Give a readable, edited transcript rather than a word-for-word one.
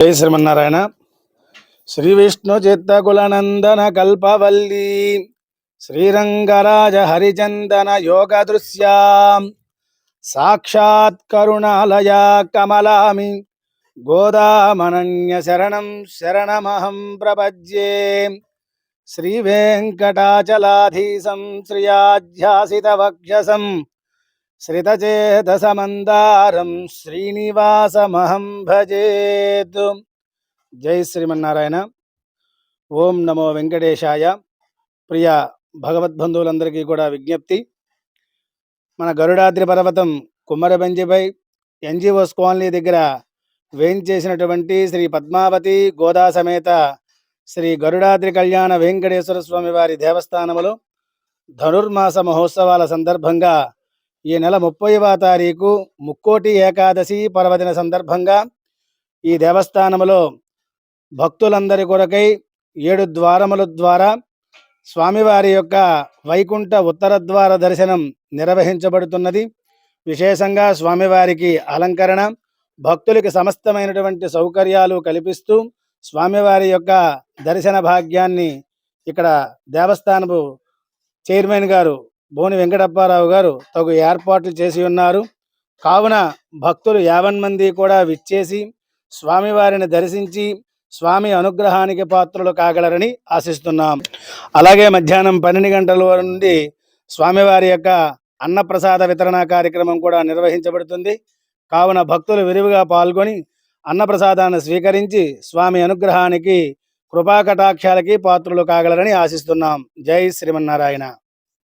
జై శ్రీమన్నారాయణ. శ్రీ విష్ణు చిత్తకులనందన కల్పవల్లి శ్రీరంగరాజ హరిచందన యోగ దృశ్యాం సాక్షాత్ కరుణాలయ కమలామి గోదామనన్య శరణం శరణమహం ప్రపద్యే. శ్రీ వెంకటాచలాధీశం శ్రియాధ్యాసిత వక్షసం శ్రితచేతసమందారం శ్రీనివాసమహం భజేత్. జై శ్రీమన్నారాయణ. ఓం నమో వెంకటేశాయ. ప్రియ భగవద్బంధువులందరికీ కూడా విజ్ఞప్తి, మన గరుడాద్రి పర్వతం కుమ్మరబంజిపై ఎన్జిఓస్ కాలనీ దగ్గర వేయించేసినటువంటి శ్రీ పద్మావతి గోదా సమేత శ్రీ గరుడాద్రి కళ్యాణ వెంకటేశ్వర స్వామి వారి దేవస్థానములో ధనుర్మాస మహోత్సవాల సందర్భంగా ఈ నెల 30వ తారీఖు ముక్కోటి ఏకాదశి పర్వదిన సందర్భంగా ఈ దేవస్థానములో భక్తులందరి కొరకై 7 ద్వారముల ద్వారా స్వామివారి యొక్క వైకుంఠ ఉత్తర ద్వార దర్శనం నిర్వహించబడుతున్నది. విశేషంగా స్వామివారికి అలంకరణ, భక్తులకి సమస్తమైనటువంటి సౌకర్యాలు కల్పిస్తూ స్వామివారి యొక్క దర్శన భాగ్యాన్ని ఇక్కడ దేవస్థానపు చైర్మన్ గారు బోని వెంకటప్పారావు గారు తగు ఏర్పాట్లు చేసి ఉన్నారు. కావున భక్తులు 50 మంది కూడా విచ్చేసి స్వామివారిని దర్శించి స్వామి అనుగ్రహానికి పాత్రలు కాగలరని ఆశిస్తున్నాం. అలాగే మధ్యాహ్నం 12 గంటల నుండి స్వామివారి యొక్క అన్నప్రసాద వితరణ కార్యక్రమం కూడా నిర్వహించబడుతుంది. కావున భక్తులు విరివిగా పాల్గొని అన్నప్రసాదాన్ని స్వీకరించి స్వామి అనుగ్రహానికి కృపాకటాక్షాలకి పాత్రలు కాగలరని ఆశిస్తున్నాం. జై శ్రీమన్నారాయణ.